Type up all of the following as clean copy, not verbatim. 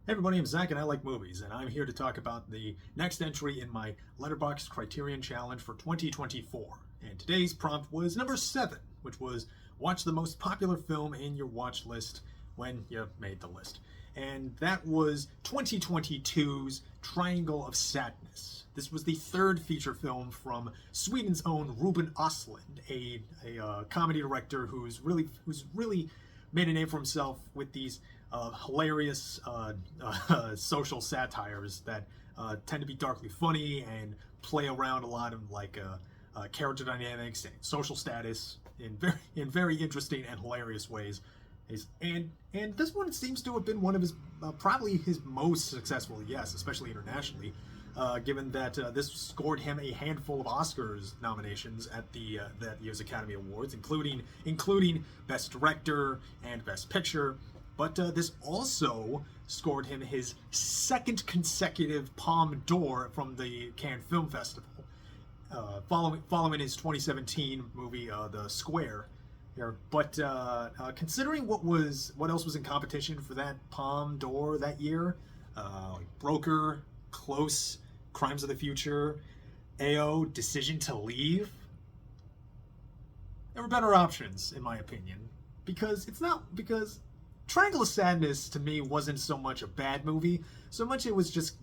Hey everybody, I'm Zach and I like movies, and I'm here to talk about the next entry in my Letterboxd Criterion Challenge for 2024. And today's prompt was number 7, which was watch the most popular film in your watch list when you made the list. And that was 2022's Triangle of Sadness. This was the third feature film from Sweden's own Ruben Östlund, a comedy director who's really made a name for himself with these hilarious social satires that tend to be darkly funny and play around a lot of character dynamics and social status in very interesting and hilarious ways. And this one seems to have been one of his probably his most successful, yes, especially internationally, given that this scored him a handful of Oscars nominations at that year's Academy Awards, including Best Director and Best Picture. But this also scored him his second consecutive Palme d'Or from the Cannes Film Festival, following his 2017 movie The Square. But considering what else was in competition for that Palme d'Or that year, Broker, Close, Crimes of the Future, AO, Decision to Leave, there were better options in my opinion, because Triangle of Sadness to me wasn't so much a bad movie, so much it was just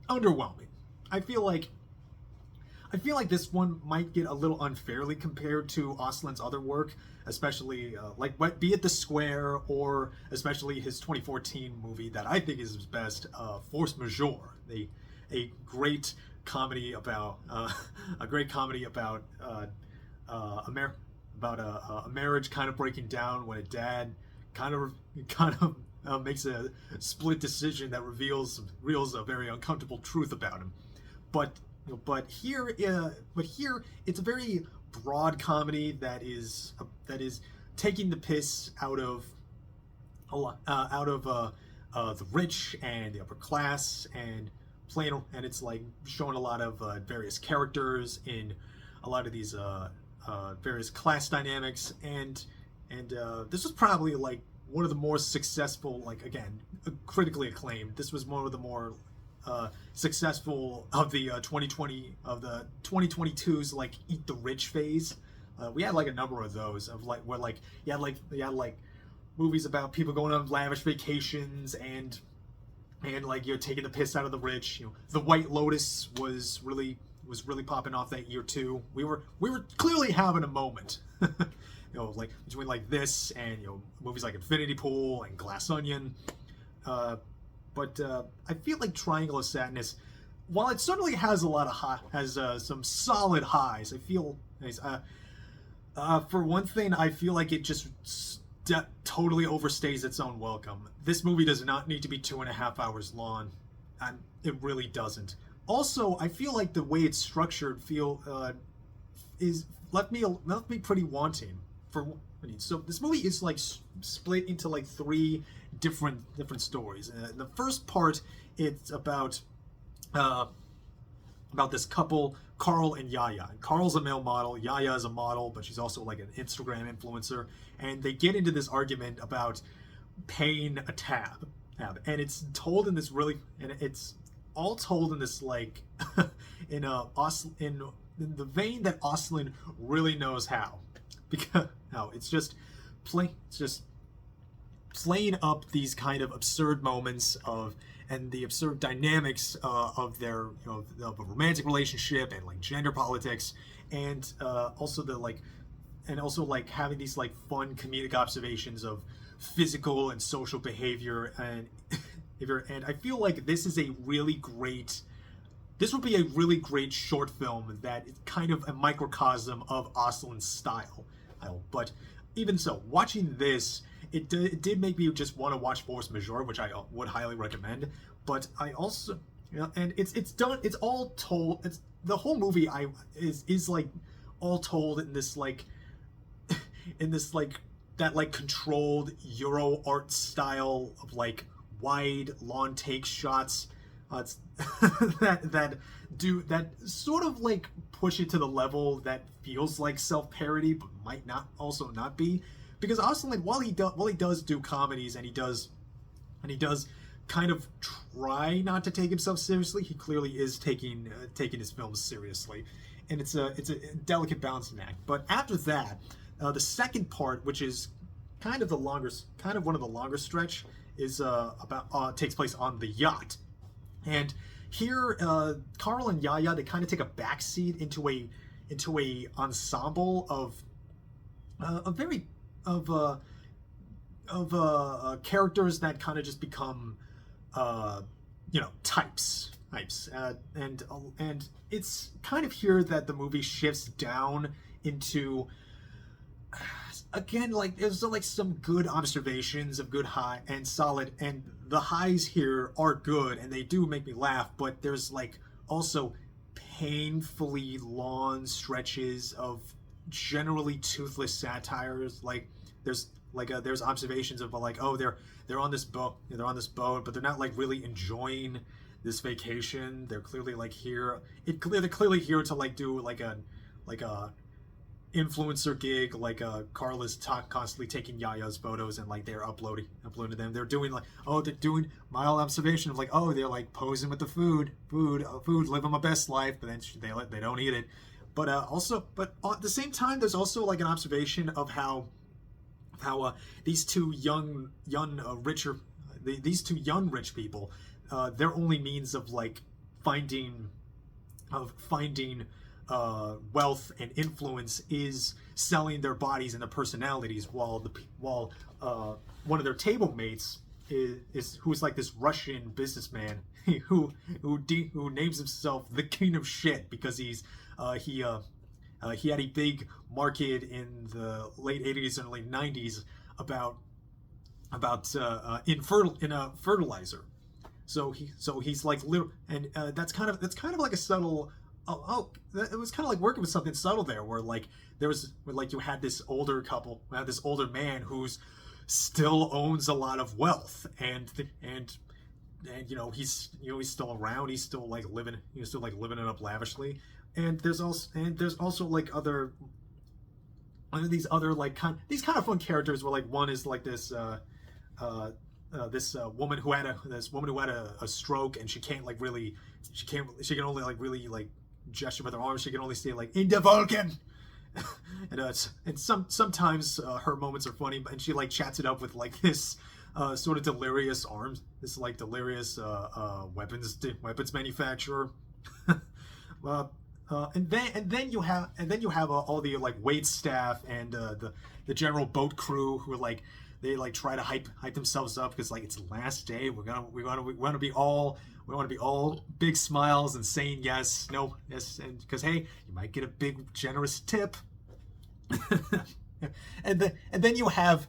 underwhelming. I feel like this one might get a little unfairly compared to Östlund's other work, especially be it The Square or especially his 2014 movie that I think is his best, Force Majeure, a great comedy about a marriage kind of breaking down when a dad kind of makes a split decision that reveals a very uncomfortable truth about him. But here it's a very broad comedy that is taking the piss out of the rich and the upper class, and it's like showing a lot of various characters in a lot of these various class dynamics, and this was probably like one of the more successful, critically acclaimed. This was one of the more successful of the 2022's Eat the Rich phase. We had a number of those of where you had movies about people going on lavish vacations and you're taking the piss out of the rich. The White Lotus was really popping off that year too. We were clearly having a moment, between this and movies like Infinity Pool and Glass Onion. But I feel like Triangle of Sadness, while it certainly has some solid highs, I feel for one thing, I feel like it just totally overstays its own welcome. This movie does not need to be 2.5 hours long, and it really doesn't. Also, I feel like the way it's structured left me pretty wanting. So this movie is split into 3 different stories. The first part, it's about this couple, Carl and Yaya. And Carl's a male model, Yaya is a model, but she's also an Instagram influencer, and they get into this argument about paying a tab, and it's told in this it's all told in this in the vein that Östlund really knows how, because it's just playing up these kind of absurd moments and the absurd dynamics of their of a romantic relationship and gender politics, and also having these fun comedic observations of physical and social behavior and I feel like this would be a really great short film that is kind of a microcosm of Östlund's style. But even so, watching this, it did make me just want to watch Force Majeure, which I would highly recommend. But I also, and it's all told. It's the whole movie is all told in this that controlled Euro art style of wide long take shots. It's that sort of push it to the level that feels like self-parody but might not be, because Östlund, while he does do comedies and he does and he does kind of try not to take himself seriously. He clearly is taking his films seriously, and it's a delicate balancing act. But after that, the second part, which is kind of one of the longer stretch, is takes place on the yacht. And here, Carl and Yaya, they kind of take a backseat into a ensemble of characters that kind of just become types. And it's kind of here that the movie shifts down into, again, like there's like some good observations of good high and solid, and the highs here are good and they do make me laugh, but there's like also painfully long stretches of generally toothless satires. Like there's observations of like, oh, they're on this boat, but they're not like really enjoying this vacation. They're clearly like here. They're clearly here to like do like a influencer gig. Like Carl is constantly taking Yaya's photos and like they're uploading them. They're doing like, oh, they're doing mild observation of like, oh, they're like posing with the food, living my best life, but then they don't eat it. But but at the same time, there's also like an observation of how these two young rich people, their only means of like finding wealth and influence is selling their bodies and their personalities, while one of their table mates who's like this Russian businessman who names himself the king of shit because he had a big market in the late 80s and early 90s about fertilizer. So he's like little, and that's kind of like a subtle. It was kind of like working with something subtle there, where like you had this older couple, this older man who's still owns a lot of wealth, and he's still around, he's still like living it up lavishly. And there's also like these other like kind of fun characters where like one is like this woman who had a stroke, and she can only like really like gesture with her arms. She can only say like "in the Vulcan," and sometimes her moments are funny, and she like chats it up with like this sort of delirious weapons manufacturer. And then you have all the like wait staff and the general boat crew who are like, they like try to hype themselves up because like it's the last day. We want to be all big smiles and saying yes, and because hey, you might get a big generous tip. and then you have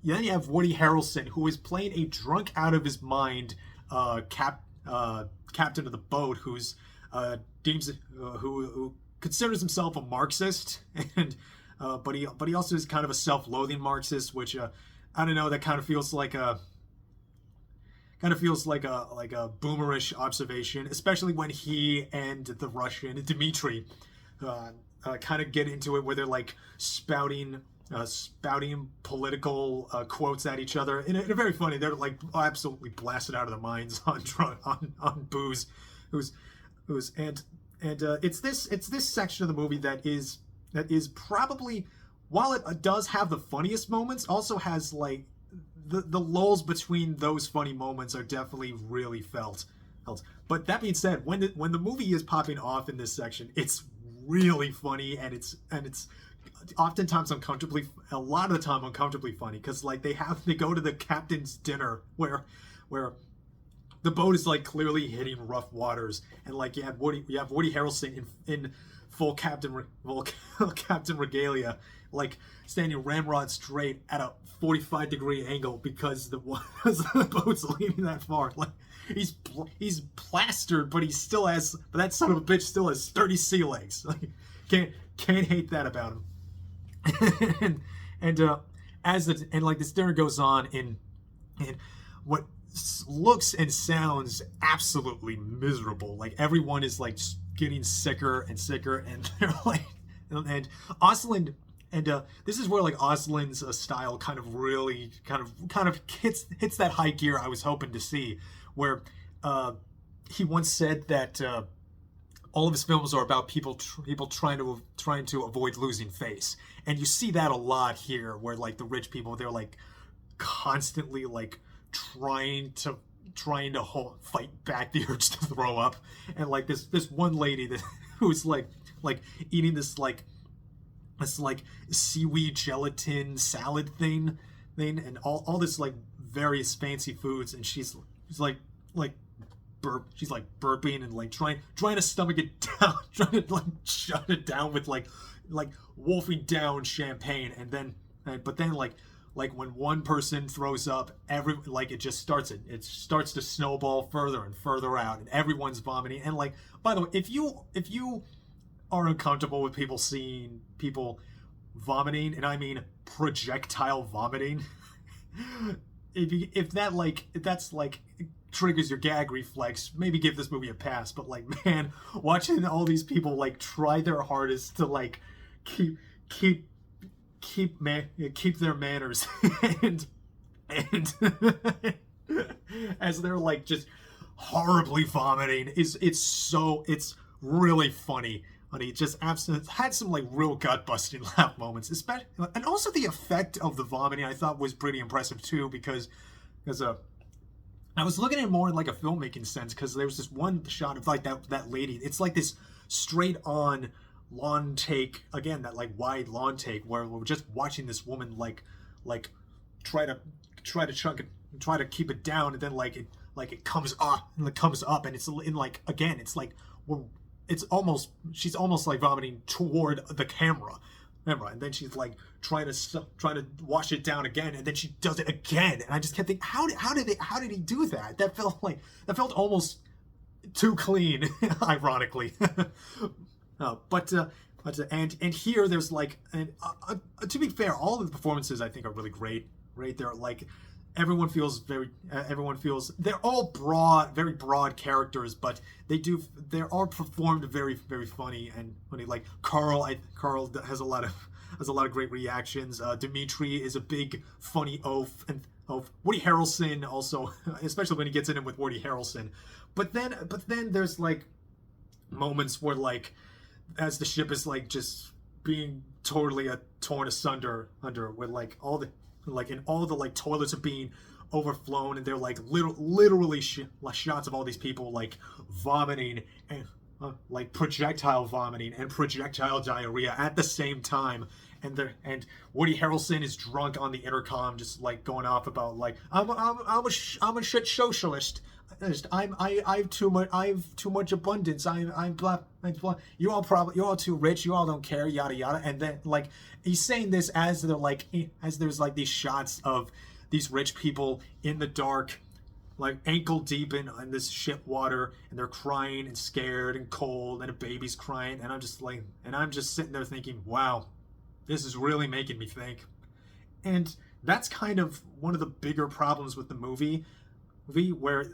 Woody Harrelson, who is playing a drunk out of his mind captain of the boat, who's who considers himself a Marxist, and but he also is kind of a self-loathing Marxist, which I don't know, that kind of feels like a boomerish observation, especially when he and the Russian Dmitry kind of get into it, where they're like spouting political quotes at each other in a very funny. They're like absolutely blasted out of their minds on booze. And it's this section of the movie that is probably, while it does have the funniest moments, also has like the lulls between those funny moments are definitely really felt. But that being said, when the movie is popping off in this section, it's really funny, and it's oftentimes a lot of the time uncomfortably funny, because like they go to the captain's dinner where the boat is like clearly hitting rough waters, and like you have Woody Harrelson in full captain regalia, like standing ramrod straight at a 45-degree angle because the boat's leaning that far. Like he's plastered, but that son of a bitch still has sturdy sea legs. Like can't hate that about him. and like this dinner goes on, and what looks and sounds absolutely miserable. Like everyone is like getting sicker and sicker, and they're like, and Östlund And this is where like Östlund's style kind of really kind of hits that high gear I was hoping to see, where he once said that all of his films are about people trying to avoid losing face, and you see that a lot here, where like the rich people, they're like constantly like trying to fight back the urge to throw up, and like this one lady that who's like eating this seaweed gelatin salad thing, and all this like various fancy foods, and she's like she's like burping and like trying to stomach it down, trying to like shut it down with like wolfing down champagne, and then but then like when one person throws up, it starts to snowball further and further out, and everyone's vomiting. And like, by the way, if you are uncomfortable with people seeing people vomiting, and I mean projectile vomiting, if that's like triggers your gag reflex, maybe give this movie a pass. But like, man, watching all these people like try their hardest to like keep their manners and as they're like just horribly vomiting, it's really funny. It just absolutely had some like real gut busting laugh moments, especially, and also the effect of the vomiting I thought was pretty impressive too, because I was looking at it more in like a filmmaking sense, because there was this one shot of like that lady. It's like this straight on lawn take, again, that like wide lawn take, where we're just watching this woman like try to chunk it, try to keep it down, and then it comes up, and it's in like, again, it's like she's almost like vomiting toward the camera, and then she's like trying to wash it down again, and then she does it again, and I just kept thinking, how did he do that? That felt almost too clean, ironically. And here there's like, to be fair, all of the performances I think are really great. They're like, everyone feels they're all very broad characters, but they're all performed very, very funny and funny. Like Carl has a lot of great reactions. Dimitri is a big funny oaf, and Woody Harrelson also, especially when he gets in it with Woody Harrelson. But then there's like moments where like, as the ship is like just being totally torn asunder with like all the like toilets are being overflown, and they're like literally shots of all these people like vomiting and like projectile vomiting and projectile diarrhea at the same time, and Woody Harrelson is drunk on the intercom, just like going off about like, I'm a shit socialist. I have too much abundance. I'm blah. You're all too rich. You all don't care. Yada yada. And then like he's saying this as there's like these shots of these rich people in the dark, like ankle deep in this shit water, and they're crying and scared and cold, and a baby's crying, and I'm just sitting there thinking, wow, this is really making me think. And that's kind of one of the bigger problems with the movie, where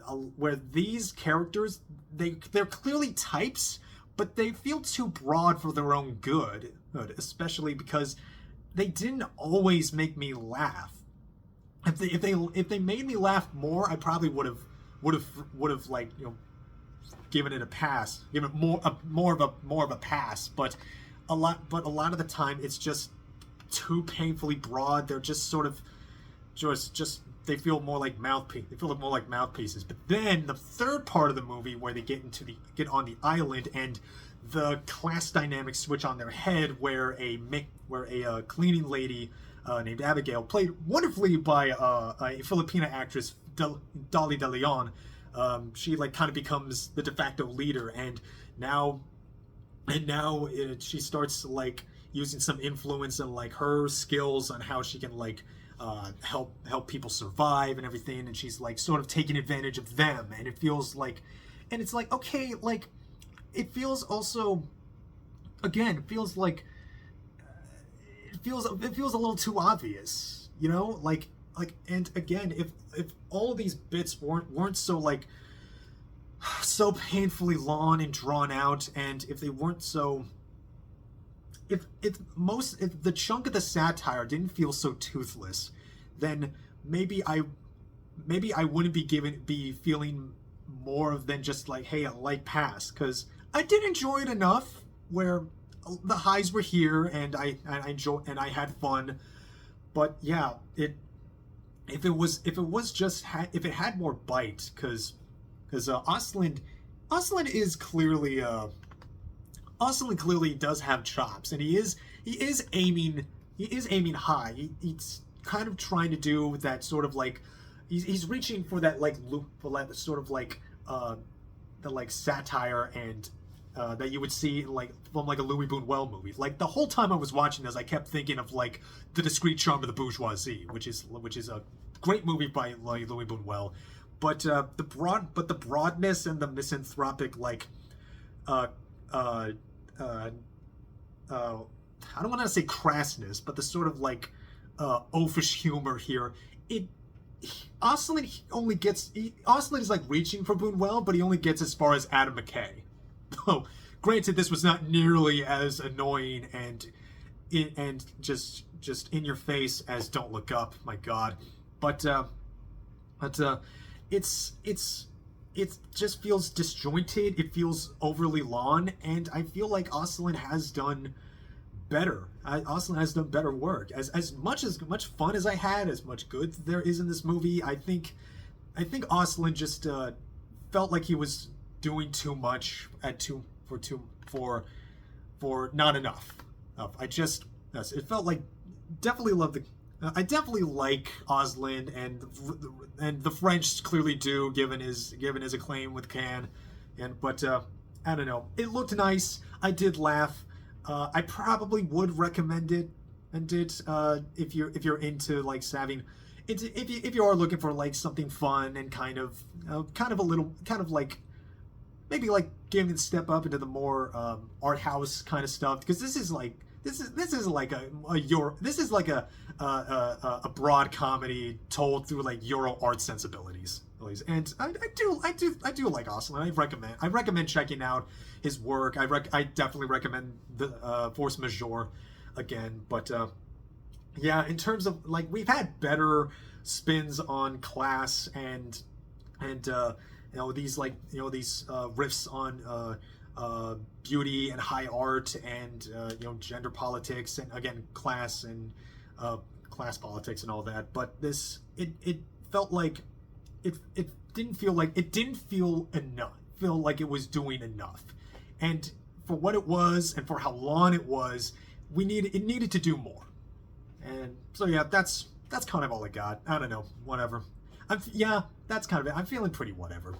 these characters, they're clearly types, but they feel too broad for their own good, especially because they didn't always make me laugh. If they made me laugh more, I probably would have like, you know, given it a pass, given it more of a pass. But a lot of the time it's just too painfully broad. They're just sort of just they feel more like mouthpieces. But then the third part of the movie, where they get on the island, and the class dynamics switch on their head, where a cleaning lady named Abigail, played wonderfully by a Filipina actress, Dolly de Leon, she like kind of becomes the de facto leader, and now she starts like using some influence and like her skills on how she can like help people survive and everything, and she's like sort of taking advantage of them, and it feels like, and it's like, okay, like it feels also, again, it feels a little too obvious, you know, like, and again, if all of these bits weren't so like so painfully long and drawn out, and if they weren't so if the chunk of the satire didn't feel so toothless, then maybe I wouldn't be feeling more than just like, hey, a light pass, because I did enjoy it enough where the highs were here and I enjoyed and I had fun. But yeah, if it had more bite, because Östlund is clearly Östlund clearly does have chops, and he is aiming high. He's kind of trying to do that sort of like he's reaching for that like loop, for that sort of like the like satire and that you would see like from like a Louis Buñuel movie. Like the whole time I was watching this, I kept thinking of like The Discreet Charm of the Bourgeoisie, which is a great movie by like Louis Buñuel. But the broadness and the misanthropic like I don't want to say crassness, but the sort of like oafish humor here. Östlund is like reaching for Buñuel, but he only gets as far as Adam McKay. Oh, granted, this was not nearly as annoying and just in your face as Don't Look Up. My God, but it just feels disjointed. It feels overly long, and I feel like Östlund has done better. Östlund has done better work. As much fun as I had, as much good there is in this movie, I think Östlund just felt like he was doing too much for not enough. It felt like I definitely like Östlund, and the French clearly do, given his acclaim with Cannes. But I don't know. It looked nice. I did laugh. I probably would recommend it, if you're into like if you are looking for like something fun and kind of like maybe like giving a step up into the more art house kind of stuff, because this is like a broad comedy told through like Euro art sensibilities. And I do like Östlund. I recommend checking out his work. I definitely recommend the Force Majeure again. But yeah, in terms of like, we've had better spins on class and these riffs on beauty and high art and gender politics and again class and class politics and all that. But this it felt like it didn't feel like it was doing enough, and for what it was and for how long it was, it needed to do more. And so yeah, that's kind of all I got. I don't know, whatever. That's kind of it. I'm feeling pretty whatever.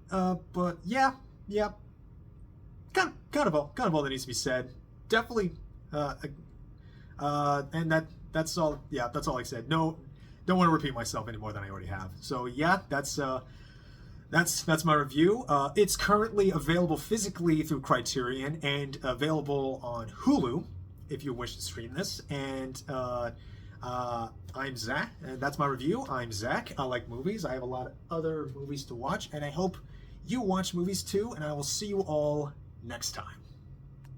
But yeah, kind of all that needs to be said. Definitely, and that's all. Yeah, that's all I said. No, don't want to repeat myself any more than I already have. So yeah, that's my review. It's currently available physically through Criterion and available on Hulu if you wish to stream this. And I'm Zach, and that's my review. I'm Zach. I like movies. I have a lot of other movies to watch, and I hope you watch movies too. And I will see you all next time.